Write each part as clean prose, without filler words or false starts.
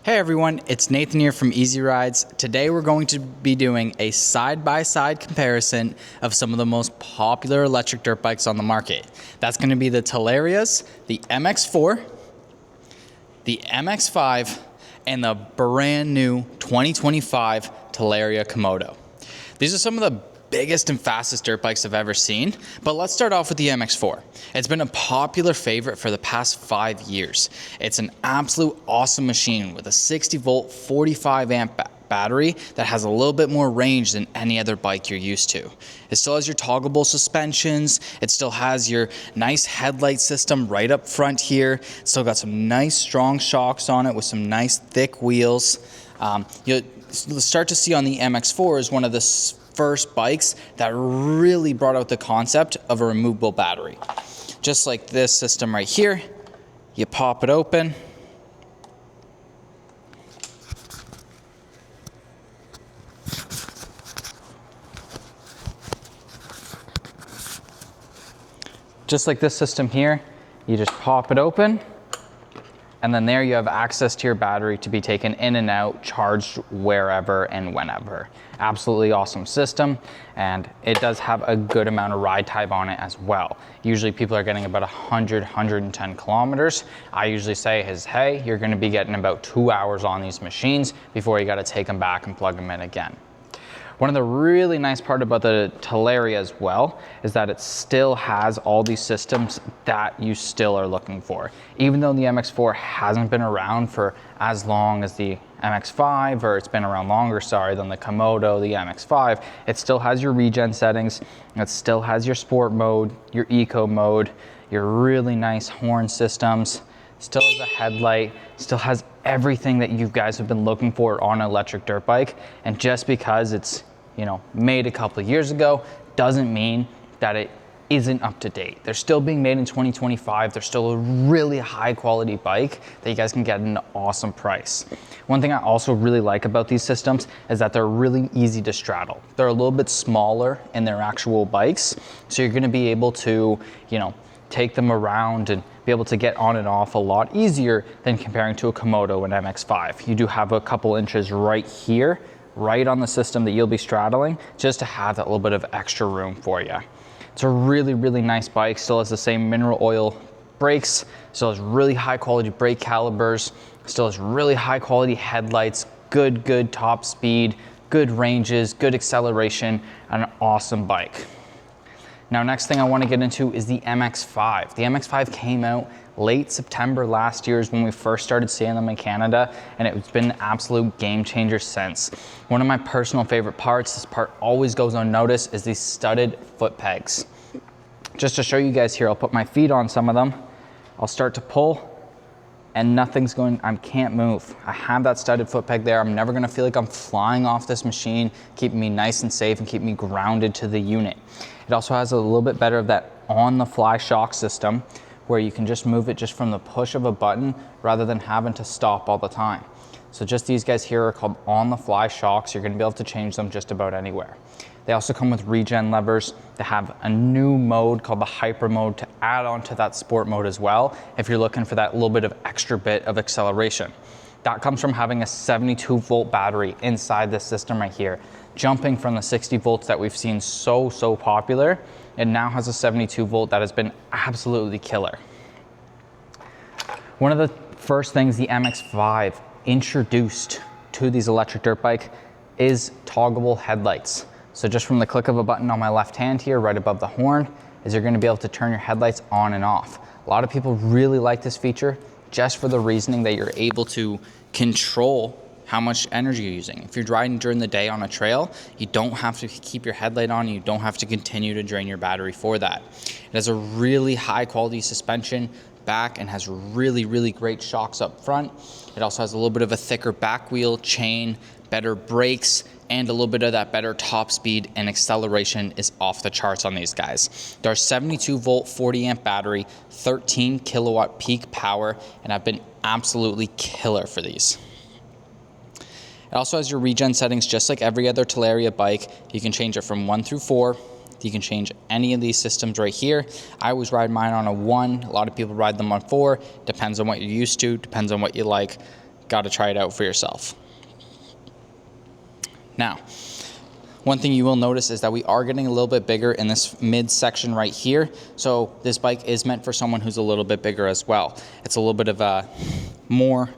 Hey everyone, it's Nathan here from ezrides. Today we're going to be doing a side-by-side comparison of some of the most popular electric dirt bikes on the market. That's going to be the Talarias, the MX4, the MX5, and the brand new 2025 Talaria Komodo. These are some of the biggest and fastest dirt bikes I've ever seen, but let's start off with the MX4. It's been a popular favorite for the past 5 years. It's an absolute awesome machine with a 60 volt, 45 amp battery that has a little bit more range than any other bike you're used to. It still has your toggleable suspensions. It still has your nice headlight system right up front here. It's still got some nice strong shocks on it with some nice thick wheels. You'll start to see on the MX4 is one of the first bikes that really brought out the concept of a removable battery. Just like this system right here, you pop it open. Just like this system here, you just pop it open, and then there you have access to your battery to be taken in and out, charged wherever and whenever. Absolutely awesome system, and it does have a good amount of ride time on it as well. Usually people are getting about 110 kilometers. I usually say hey, you're gonna be getting about 2 hours on these machines before you gotta take them back and plug them in again. One of the really nice part about the Talaria as well is that it still has all these systems that you still are looking for. Even though the MX4 hasn't been around for as long as the MX5, or it's been around longer, than the Komodo, the MX5, it still has your regen settings, it still has your sport mode, your eco mode, your really nice horn systems, still has a headlight, still has everything that you guys have been looking for on an electric dirt bike. And just because it's, made a couple of years ago doesn't mean that it isn't up to date. They're still being made in 2025. They're still a really high quality bike that you guys can get at an awesome price. One thing I also really like about these systems is that they're really easy to straddle. They're a little bit smaller in their actual bikes, so you're gonna be able to, take them around and be able to get on and off a lot easier than comparing to a Komodo and MX5. You do have a couple inches right here, right on the system that you'll be straddling, just to have that little bit of extra room for you. It's a really, really nice bike. Still has the same mineral oil brakes, still has really high quality brake calipers, still has really high quality headlights, good top speed, good ranges, good acceleration, and an awesome bike. Now, next thing I want to get into is the MX5. The MX5 came out late September last year is when we first started seeing them in Canada, and it's been an absolute game changer since. One of my personal favorite parts, this part always goes unnoticed, is these studded foot pegs. Just to show you guys here, I'll put my feet on some of them. I'll start to pull, and nothing's going, I can't move. I have that studded foot peg there. I'm never gonna feel like I'm flying off this machine, keeping me nice and safe and keep me grounded to the unit. It also has a little bit better of that on-the-fly shock system where you can just move it just from the push of a button rather than having to stop all the time. So just these guys here are called on-the-fly shocks. You're gonna be able to change them just about anywhere. They also come with regen levers. They have a new mode called the hyper mode to add on to that sport mode as well if you're looking for that little bit of extra bit of acceleration. That comes from having a 72 volt battery inside this system right here. Jumping from the 60 volts that we've seen so popular, it now has a 72 volt that has been absolutely killer. One of the first things the MX5 introduced to these electric dirt bike is toggleable headlights. So just from the click of a button on my left hand here, right above the horn, is you're gonna be able to turn your headlights on and off. A lot of people really like this feature just for the reasoning that you're able to control how much energy you're using. If you're riding during the day on a trail, you don't have to keep your headlight on, you don't have to continue to drain your battery for that. It has a really high quality suspension back and has really great shocks up front. It also has a little bit of a thicker back wheel, chain, better brakes, and a little bit of that better top speed, and acceleration is off the charts on these guys. They're 72 volt, 40 amp battery, 13 kilowatt peak power, and I've been absolutely killer for these. It also has your regen settings just like every other Talaria bike. You can change it from 1 through 4. You can change any of these systems right here. I always ride mine on a 1. A lot of people ride them on 4. Depends on what you're used to, depends on what you like. got to try it out for yourself. Now, one thing you will notice is that we are getting a little bit bigger in this mid section right here. So this bike is meant for someone who's a little bit bigger as well. It's a little bit of a more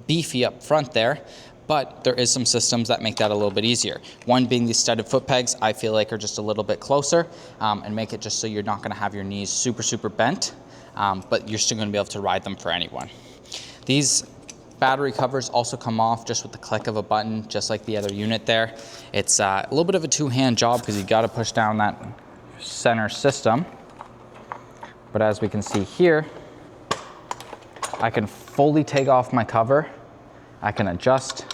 beefy up front there, but there is some systems that make that a little bit easier. One being these studded foot pegs, I feel like are just a little bit closer and make it just so you're not gonna have your knees super bent, but you're still gonna be able to ride them for anyone. These battery covers also come off just with the click of a button, just like the other unit there. It's a little bit of a two-hand job because you got to push down that center system. But as we can see here, I can fully take off my cover. I can adjust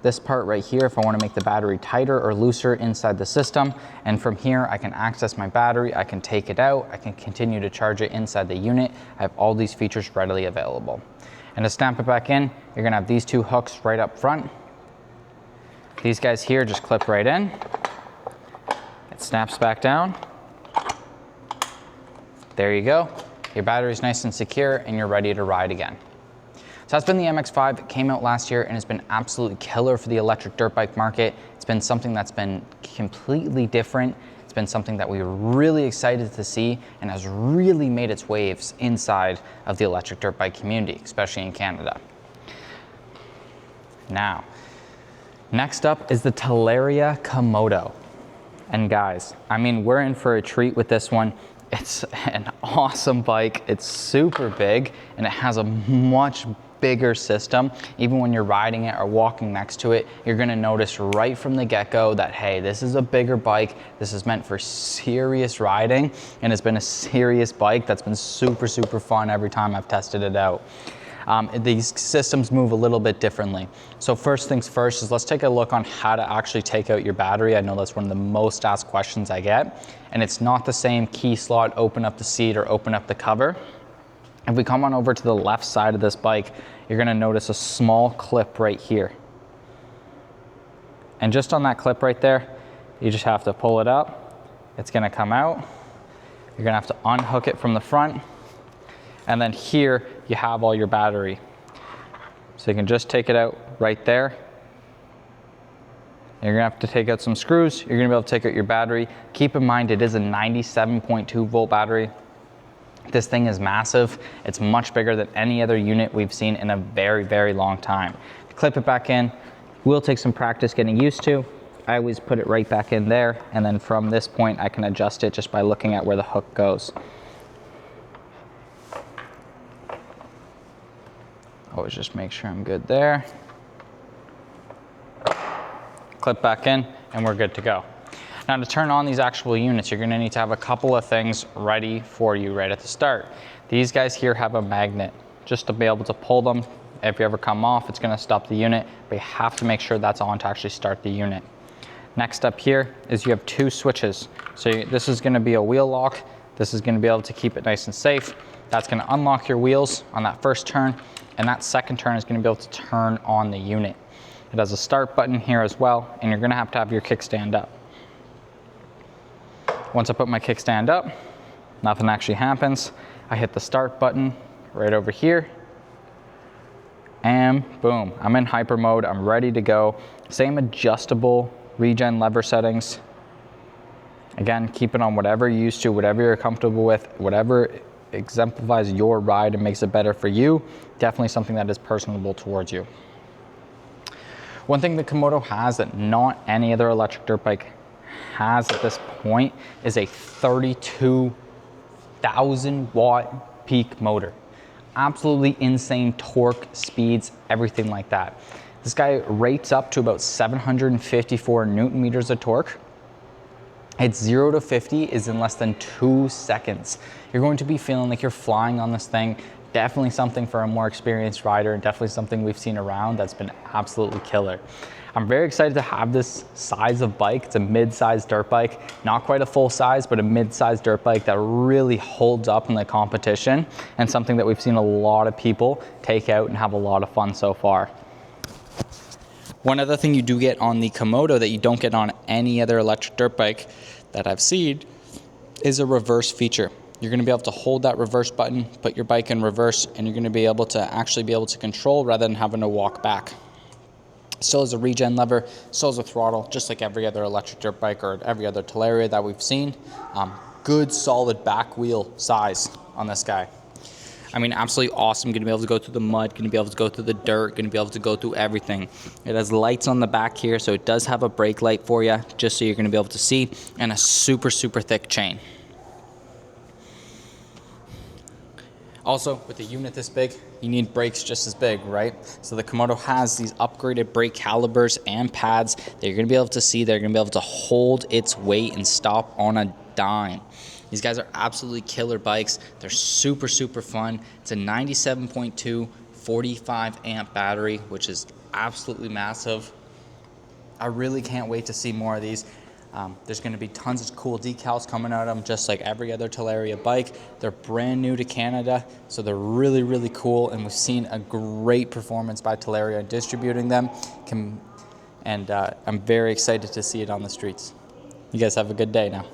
this part right here if I want to make the battery tighter or looser inside the system. And from here, I can access my battery. I can take it out. I can continue to charge it inside the unit. I have all these features readily available. And to snap it back in, you're gonna have these two hooks right up front. These guys here just clip right in. It snaps back down. There you go. Your battery's nice and secure and you're ready to ride again. So that's been the MX5. It came out last year and has been absolutely killer for the electric dirt bike market. It's been something that's been completely different. It's been something that we were really excited to see and has really made its waves inside of the electric dirt bike community, especially in Canada. Now, next up is the Talaria Komodo. And guys, I mean, we're in for a treat with this one. It's an awesome bike. It's super big and it has a much bigger system. Even when you're riding it or walking next to it, you're gonna notice right from the get-go that, hey, this is a bigger bike. This is meant for serious riding, and it's been a serious bike that's been super fun every time I've tested it out. These systems move a little bit differently. So first things first is let's take a look on how to actually take out your battery. I know that's one of the most asked questions I get, and it's not the same key slot, open up the seat or open up the cover. If we come on over to the left side of this bike, you're gonna notice a small clip right here. And just on that clip right there, you just have to pull it up. It's gonna come out. You're gonna have to unhook it from the front. And then here, you have all your battery. So you can just take it out right there. You're gonna have to take out some screws. You're gonna be able to take out your battery. Keep in mind, it is a 97.2 volt battery. This thing is massive. It's much bigger than any other unit we've seen in a very long time. Clip it back in. Will take some practice getting used to. I always put it right back in there, and then from this point I can adjust it just by looking at where the hook goes. Always just make sure I'm good there. Clip back in and we're good to go. Now to turn on these actual units, you're gonna need to have a couple of things ready for you right at the start. These guys here have a magnet just to be able to pull them. If you ever come off, it's gonna stop the unit, but you have to make sure that's on to actually start the unit. Next up here is you have two switches. So this is gonna be a wheel lock. This is gonna be able to keep it nice and safe. That's gonna unlock your wheels on that first turn, and that second turn is gonna be able to turn on the unit. It has a start button here as well, and you're gonna have to have your kickstand up. Once I put my kickstand up, nothing actually happens. I hit the start button right over here, and boom, I'm in hyper mode, I'm ready to go. Same adjustable regen lever settings. Again, keep it on whatever you're used to, whatever you're comfortable with, whatever exemplifies your ride and makes it better for you. Definitely something that is personable towards you. One thing the Komodo has that not any other electric dirt bike has at this point is a 32,000 watt peak motor. Absolutely insane torque, speeds, everything like that. This guy rates up to about 754 Newton meters of torque. Its 0 to 50 is in less than 2 seconds. You're going to be feeling like you're flying on this thing. Definitely something for a more experienced rider, and definitely something we've seen around that's been absolutely killer. I'm very excited to have this size of bike. It's a mid-sized dirt bike, not quite a full size, but a mid-sized dirt bike that really holds up in the competition, and something that we've seen a lot of people take out and have a lot of fun so far. One other thing you do get on the Komodo that you don't get on any other electric dirt bike that I've seen is a reverse feature. You're going to be able to hold that reverse button, put your bike in reverse, and you're going to be able to actually be able to control rather than having to walk back. Still has a regen lever, still has a throttle, just like every other electric dirt bike or every other Talaria that we've seen. Good solid back wheel size on this guy. I mean, absolutely awesome. Going to be able to go through the mud, going to be able to go through the dirt, going to be able to go through everything. It has lights on the back here, so it does have a brake light for you, just so you're going to be able to see, and a super, super thick chain. Also, with a unit this big, you need brakes just as big, right? So the Komodo has these upgraded brake calibers and pads that you're going to be able to see. They're going to be able to hold its weight and stop on a dime. These guys are absolutely killer bikes. They're super, super fun. It's a 97.2 45 amp battery, which is absolutely massive. I really can't wait to see more of these. There's going to be tons of cool decals coming out of them, just like every other Talaria bike. They're brand new to Canada, so they're really, really cool, and we've seen a great performance by Talaria distributing them, I'm very excited to see it on the streets. You guys have a good day now.